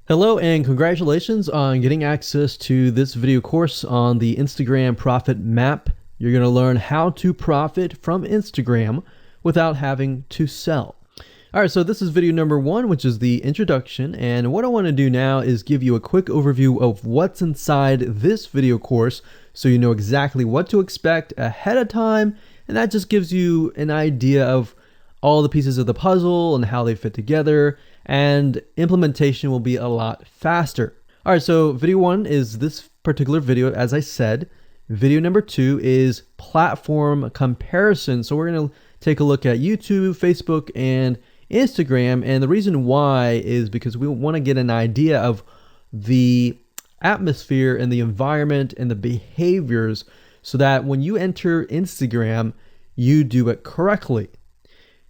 Hello and congratulations on getting access to this video course on the Instagram Profit Map. You're going to learn how to profit from Instagram without having to sell. All right, so this is video number 1, which is the introduction. And what I want to do now is give you a quick overview of what's inside this video course so you know exactly what to expect ahead of time. And that just gives you an idea of all the pieces of the puzzle and how they fit together, and implementation will be a lot faster. All right, so video 1 is this particular video, as I said. Video number 2 is platform comparison. So we're going to take a look at YouTube, Facebook, and Instagram. And the reason why is because we want to get an idea of the atmosphere and the environment and the behaviors so that when you enter Instagram, you do it correctly.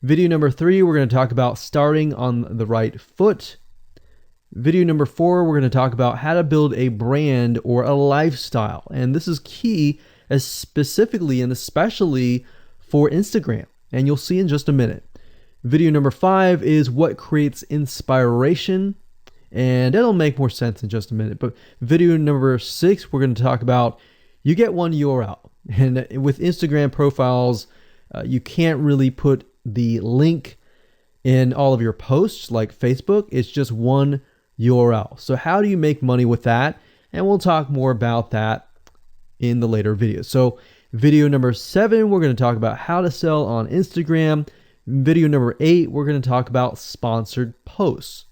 Video number 3, we're going to talk about starting on the right foot. Video number 4, we're going to talk about how to build a brand or a lifestyle. And this is key, as specifically and especially for Instagram. And you'll see in just a minute. Video number 5 is what creates inspiration. And it'll make more sense in just a minute. But video number 6, we're going to talk about you get one URL. And with Instagram profiles, you can't really put the link in all of your posts like Facebook. It's just one URL. So how do you make money with that? And we'll talk more about that in the later videos. So video number 7, we're going to talk about how to sell on Instagram. Video number 8, we're going to talk about sponsored posts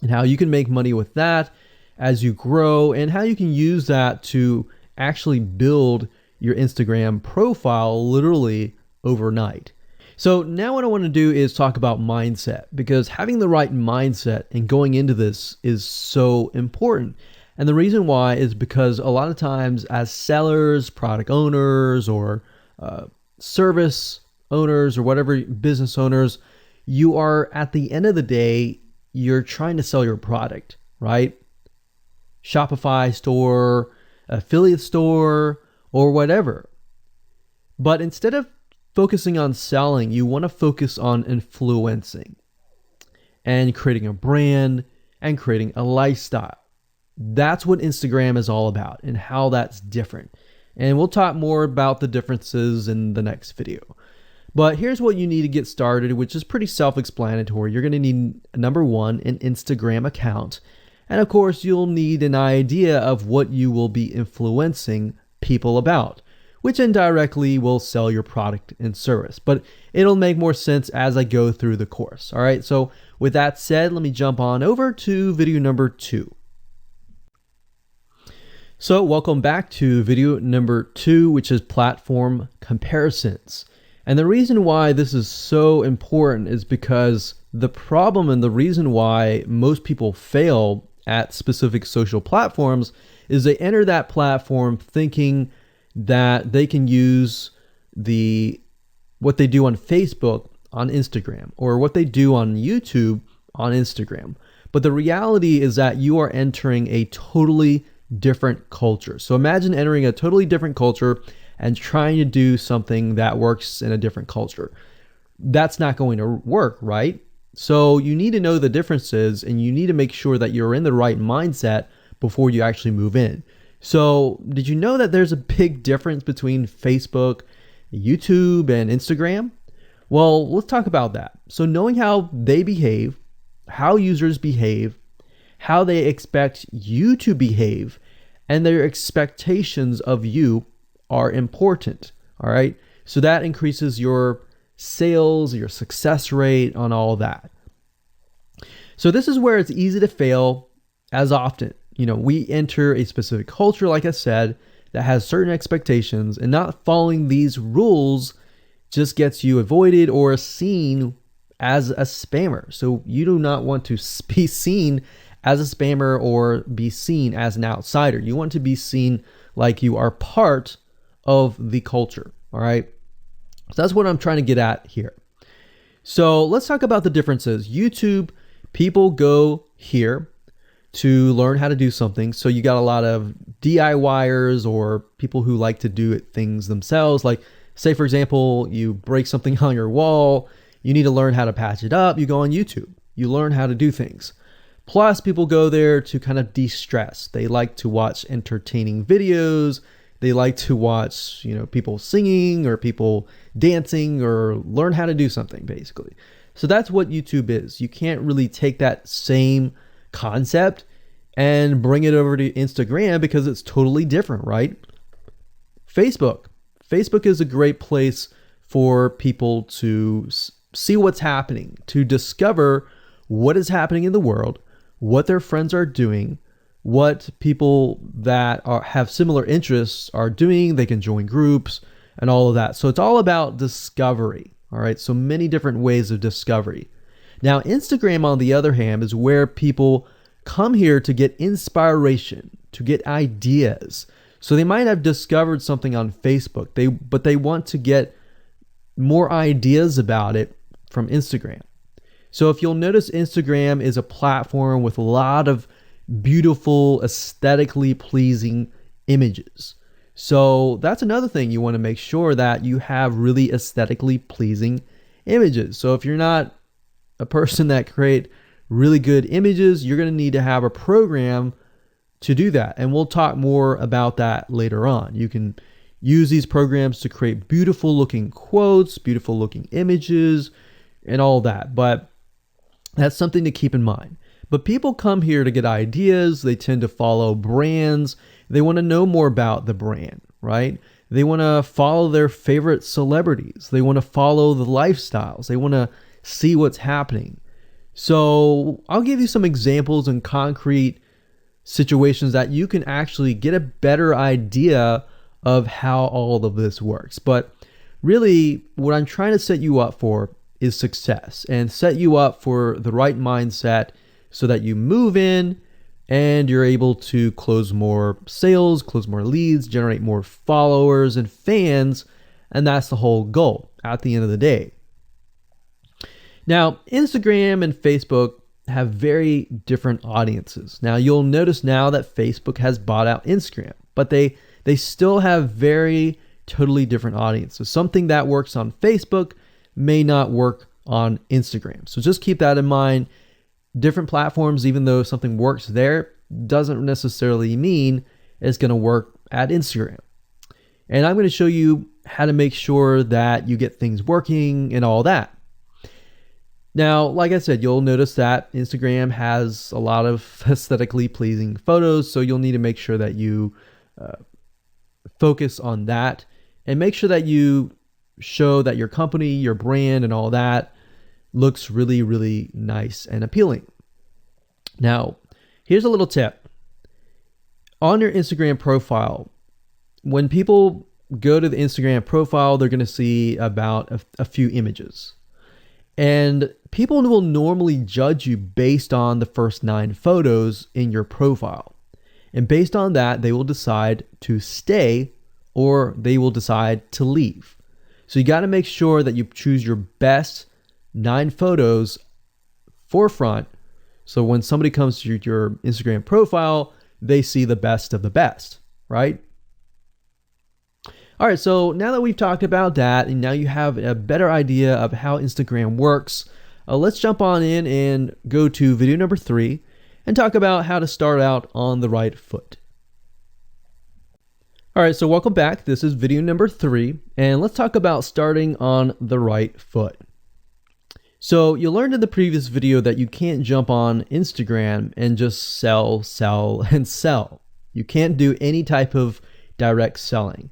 and how you can make money with that as you grow, and how you can use that to actually build your Instagram profile literally overnight. So now what I want to do is talk about mindset, because having the right mindset and going into this is so important. And the reason why is because a lot of times as sellers, product owners, or service owners, or whatever, business owners, you are, at the end of the day, you're trying to sell your product, right? Shopify store, affiliate store, or whatever. But instead of focusing on selling, you want to focus on influencing and creating a brand and creating a lifestyle. That's what Instagram is all about and how that's different. And we'll talk more about the differences in the next video. But here's what you need to get started, which is pretty self-explanatory. You're going to need, number 1, an Instagram account. And of course, you'll need an idea of what you will be influencing people about, which indirectly will sell your product and service. But it'll make more sense as I go through the course. All right, so with that said, let me jump on over to video number 2. So welcome back to video number 2, which is platform comparisons. And the reason why this is so important is because the problem and the reason why most people fail at specific social platforms is they enter that platform thinking that they can use what they do on Facebook on Instagram, or what they do on YouTube on Instagram. But the reality is that you are entering a totally different culture. So imagine entering a totally different culture and trying to do something that works in a different culture. That's not going to work, right? So you need to know the differences, and you need to make sure that you're in the right mindset before you actually move in. So did you know that there's a big difference between Facebook, YouTube, and Instagram? Well, let's talk about that. So knowing how they behave, how users behave, how they expect you to behave, and their expectations of you are important. All right. So that increases your sales, your success rate on all that. So this is where it's easy to fail as often. We enter a specific culture, like I said, that has certain expectations, and not following these rules just gets you avoided or seen as a spammer. So you do not want to be seen as a spammer or be seen as an outsider. You want to be seen like you are part of the culture. All right. So that's what I'm trying to get at here. So let's talk about the differences. YouTube, people go here to learn how to do something. So you got a lot of DIYers, or people who like to do things themselves. Like, say, for example, you break something on your wall, you need to learn how to patch it up. You go on YouTube, you learn how to do things. Plus, people go there to kind of de-stress. They like to watch entertaining videos. They like to watch, people singing or people dancing or learn how to do something, basically. So that's what YouTube is. You can't really take that same concept and bring it over to Instagram because it's totally different, right? Facebook. Facebook is a great place for people to see what's happening, to discover what is happening in the world, what their friends are doing, what people that have similar interests are doing. They can join groups and all of that. So it's all about discovery. All right. So many different ways of discovery. Now, Instagram, on the other hand, is where people come here to get inspiration, to get ideas. So they might have discovered something on Facebook, but they want to get more ideas about it from Instagram. So if you'll notice, Instagram is a platform with a lot of beautiful, aesthetically pleasing images. So that's another thing. You want to make sure that you have really aesthetically pleasing images. So if you're not a person that create really good images, you're going to need to have a program to do that. And we'll talk more about that later on. You can use these programs to create beautiful looking quotes, beautiful looking images, and all that. But that's something to keep in mind. But people come here to get ideas. They tend to follow brands. They want to know more about the brand, right? They want to follow their favorite celebrities. They want to follow the lifestyles. They want to see what's happening. So I'll give you some examples and concrete situations that you can actually get a better idea of how all of this works. But really, what I'm trying to set you up for is success, and set you up for the right mindset so that you move in and you're able to close more sales, close more leads, generate more followers and fans. And that's the whole goal at the end of the day. Now, Instagram and Facebook have very different audiences. Now, you'll notice now that Facebook has bought out Instagram, but they still have very totally different audiences. Something that works on Facebook may not work on Instagram. So just keep that in mind. Different platforms, even though something works there, doesn't necessarily mean it's going to work at Instagram. And I'm going to show you how to make sure that you get things working and all that. Now, like I said, you'll notice that Instagram has a lot of aesthetically pleasing photos, so you'll need to make sure that you focus on that and make sure that you show that your company, your brand, and all that looks really, really nice and appealing. Now, here's a little tip. On your Instagram profile, when people go to the Instagram profile, they're going to see about a few images. And people will normally judge you based on the first 9 photos in your profile. And based on that, they will decide to stay or they will decide to leave. So you got to make sure that you choose your best 9 photos forefront. So when somebody comes to your Instagram profile, they see the best of the best, right? All right, so now that we've talked about that, and now you have a better idea of how Instagram works, let's jump on in and go to video number 3 and talk about how to start out on the right foot. All right, so welcome back. This is video number 3, and let's talk about starting on the right foot. So you learned in the previous video that you can't jump on Instagram and just sell, and sell. You can't do any type of direct selling.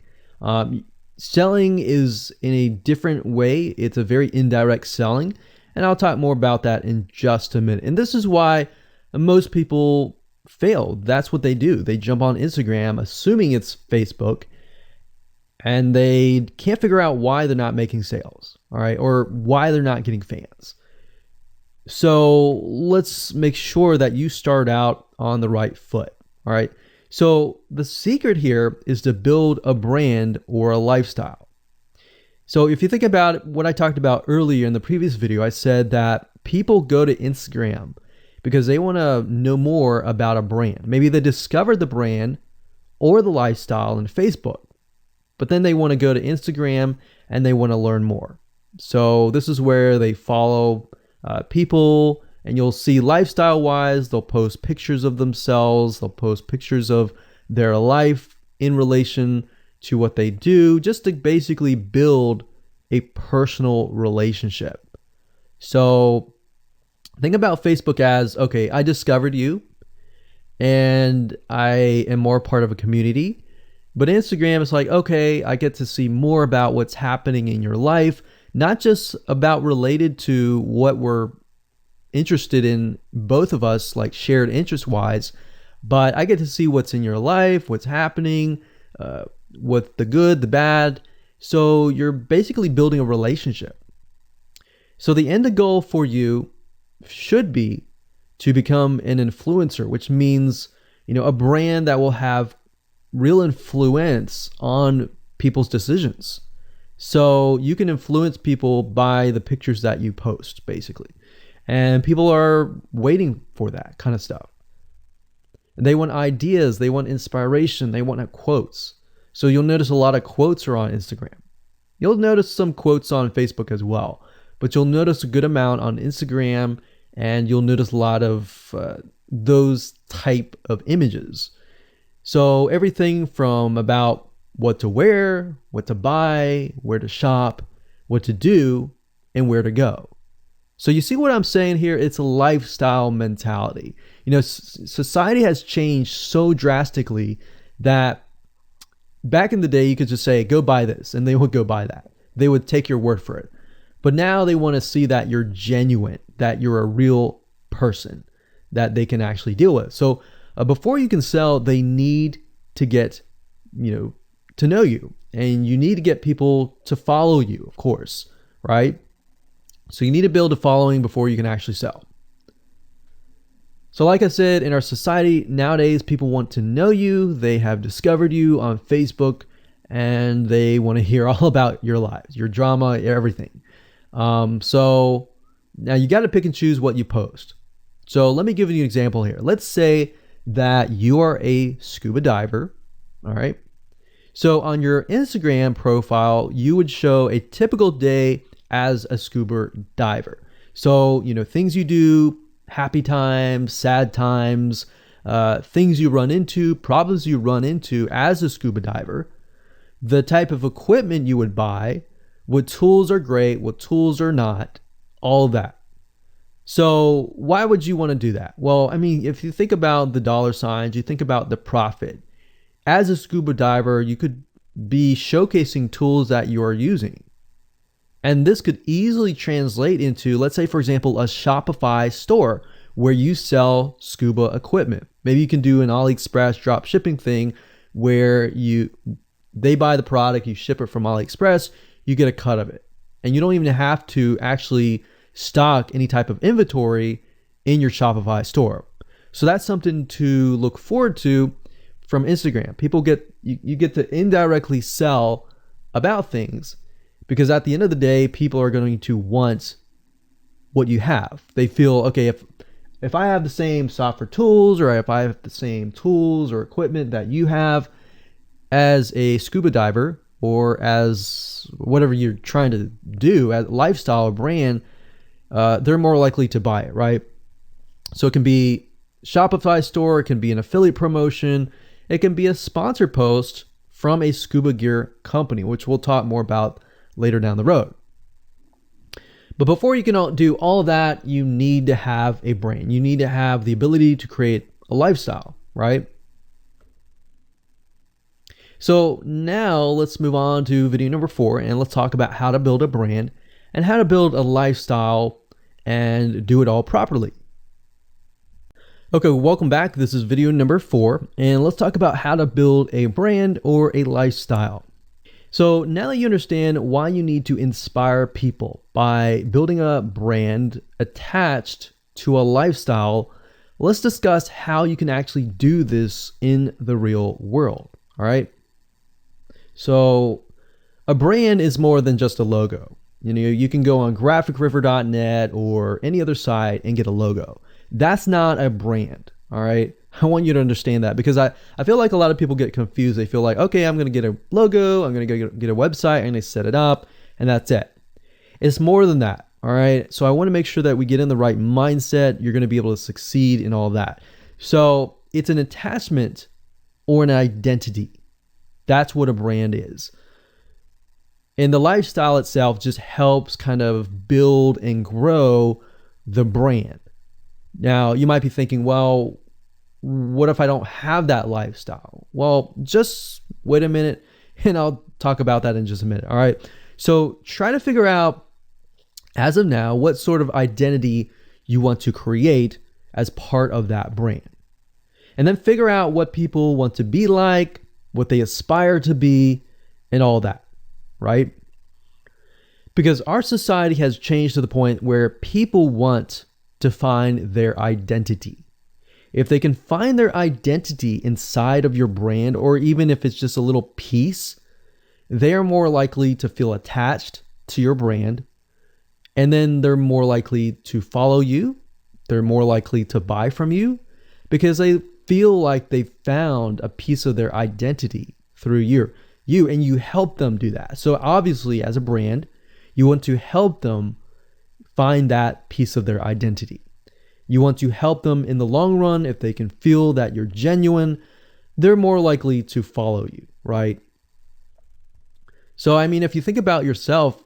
Selling is in a different way. It's a very indirect selling, and I'll talk more about that in just a minute. And this is why most people fail. That's what they do. They jump on Instagram assuming it's Facebook, and they can't figure out why they're not making sales, all right, or why they're not getting fans. So let's make sure that you start out on the right foot, all right? So the secret here is to build a brand or a lifestyle. So if you think about what I talked about earlier in the previous video, I said that people go to Instagram because they want to know more about a brand. Maybe they discovered the brand or the lifestyle in Facebook, but then they want to go to Instagram and they want to learn more. So this is where they follow people And you'll see lifestyle wise, they'll post pictures of themselves, they'll post pictures of their life in relation to what they do, just to basically build a personal relationship. So think about Facebook as, okay, I discovered you and I am more part of a community. But Instagram is like, okay, I get to see more about what's happening in your life, not just about related to what we're interested in, both of us, like shared interest wise, but I get to see what's in your life, what's happening, what the good, the bad. So you're basically building a relationship. So the end goal for you should be to become an influencer, which means, a brand that will have real influence on people's decisions. So you can influence people by the pictures that you post, basically. And people are waiting for that kind of stuff. They want ideas, they want inspiration, they want quotes. So you'll notice a lot of quotes are on Instagram. You'll notice some quotes on Facebook as well, but you'll notice a good amount on Instagram, and you'll notice a lot of those type of images. So everything from about what to wear, what to buy, where to shop, what to do, and where to go. So you see what I'm saying here? It's a lifestyle mentality. Society has changed so drastically that back in the day, you could just say, go buy this, and they would go buy that. They would take your word for it. But now they want to see that you're genuine, that you're a real person that they can actually deal with. So before you can sell, they need to get, to know you, and you need to get people to follow you, of course, right? So you need to build a following before you can actually sell. So like I said, in our society nowadays, people want to know you. They have discovered you on Facebook, and they want to hear all about your lives, your drama, everything. So now you got to pick and choose what you post. So let me give you an example here. Let's say that you are a scuba diver. All right. So on your Instagram profile, you would show a typical day as a scuba diver. So, things you do, happy times, sad times, things you run into, problems you run into as a scuba diver, the type of equipment you would buy, what tools are great, what tools are not, all that. So why would you want to do that? Well, if you think about the dollar signs, you think about the profit. As a scuba diver, you could be showcasing tools that you are using. And this could easily translate into, let's say, for example, a Shopify store where you sell scuba equipment. Maybe you can do an AliExpress drop shipping thing where they buy the product, you ship it from AliExpress, you get a cut of it. And you don't even have to actually stock any type of inventory in your Shopify store. So that's something to look forward to from Instagram. You get to indirectly sell about things, because at the end of the day, people are going to want what you have. They feel, okay, if I have the same software tools, or if I have the same tools or equipment that you have as a scuba diver, or as whatever you're trying to do as a lifestyle brand, they're more likely to buy it, right? So it can be Shopify store, it can be an affiliate promotion, it can be a sponsor post from a scuba gear company, which we'll talk more about later down the road. But before you can do all of that, you need to have a brand. You need to have the ability to create a lifestyle, right? So now let's move on to video number 4, and let's talk about how to build a brand and how to build a lifestyle and do it all properly. Okay, welcome back. This is video number 4, and let's talk about how to build a brand or a lifestyle. So now that you understand why you need to inspire people by building a brand attached to a lifestyle, let's discuss how you can actually do this in the real world. All right. So a brand is more than just a logo. You can go on graphicriver.net or any other site and get a logo. That's not a brand. All right. I want you to understand that, because I feel like a lot of people get confused. They feel like, okay, I'm going to get a logo, I'm going to get a website, I'm going to set it up, and that's it. It's more than that. All right. So I want to make sure that we get in the right mindset. You're going to be able to succeed in all that. So it's an attachment or an identity. That's what a brand is. And the lifestyle itself just helps kind of build and grow the brand. Now, you might be thinking, well, what if I don't have that lifestyle? Well, just wait a minute and I'll talk about that in just a minute. All right. So try to figure out, as of now, what sort of identity you want to create as part of that brand. And then figure out what people want to be like, what they aspire to be, and all that, right? Because our society has changed to the point where people want to find their identity. If they can find their identity inside of your brand, or even if it's just a little piece, they are more likely to feel attached to your brand. And then they're more likely to follow you. They're more likely to buy from you because they feel like they found a piece of their identity through you, and you help them do that. So obviously, as a brand, you want to help them find that piece of their identity. You want to help them in the long run. If they can feel that you're genuine, they're more likely to follow you, right? So, I mean, if you think about yourself,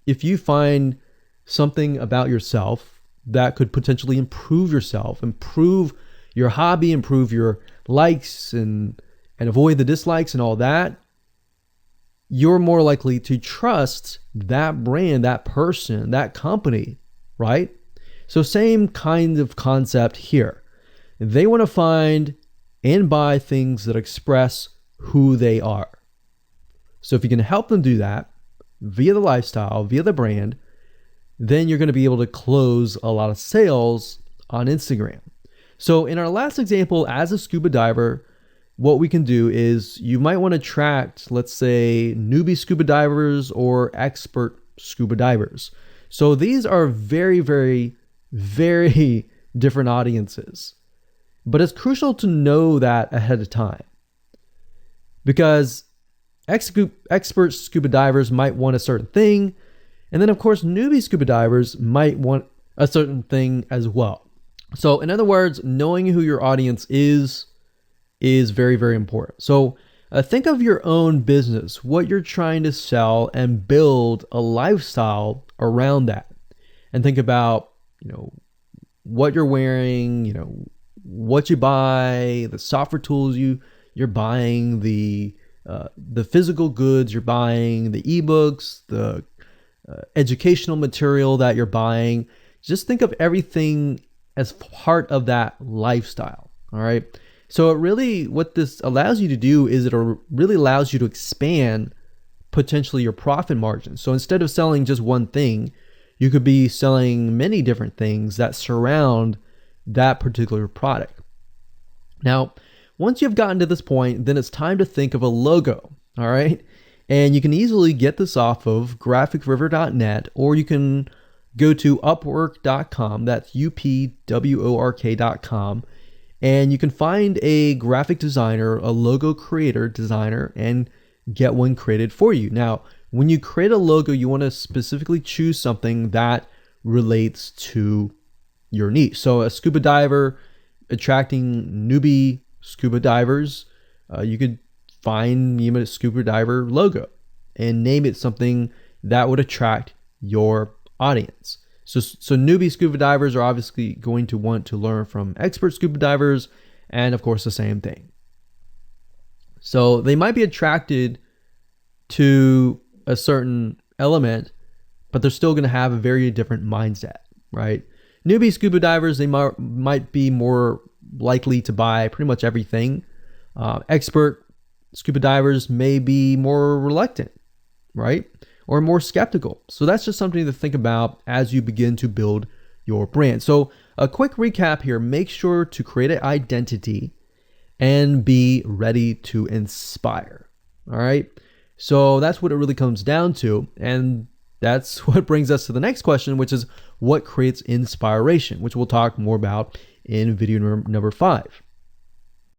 if you find something about yourself that could potentially improve yourself, improve your hobby, improve your likes and avoid the dislikes and all that, you're more likely to trust that brand, that person, that company, right? So same kind of concept here. They want to find and buy things that express who they are. So if you can help them do that via the lifestyle, via the brand, then you're going to be able to close a lot of sales on Instagram. So in our last example, as a scuba diver, what we can do is you might want to attract, let's say, newbie scuba divers or expert scuba divers. So these are very, very, very different audiences. But it's crucial to know that ahead of time, because expert scuba divers might want a certain thing. And then, of course, newbie scuba divers might want a certain thing as well. So in other words, knowing who your audience is very, very important. So think of your own business, what you're trying to sell, and build a lifestyle around that. And think about, what you're wearing, what you buy, the software tools you're buying, the physical goods you're buying, the ebooks, the educational material that you're buying. Just think of everything as part of that lifestyle. All right. So what this allows you to do is it really allows you to expand potentially your profit margin. So instead of selling just one thing, you could be selling many different things that surround that particular product. Now, once you've gotten to this point, then it's time to think of a logo. All right. And you can easily get this off of graphicriver.net, or you can go to upwork.com. That's upwork.com. And you can find a graphic designer, a logo creator, designer, and get one created for you. Now, when you create a logo, you want to specifically choose something that relates to your niche. So a scuba diver attracting newbie scuba divers, you could find a scuba diver logo and name it something that would attract your audience. So newbie scuba divers are obviously going to want to learn from expert scuba divers, and of course the same thing. So they might be attracted to a certain element, but they're still going to have a very different mindset, right? Newbie scuba divers, they might be more likely to buy pretty much everything. Expert scuba divers may be more reluctant, right? Or more skeptical. So that's just something to think about as you begin to build your brand. So a quick recap here: make sure to create an identity and be ready to inspire. All right. So that's what it really comes down to. And that's what brings us to the next question, which is what creates inspiration, which we'll talk more about in video number 5.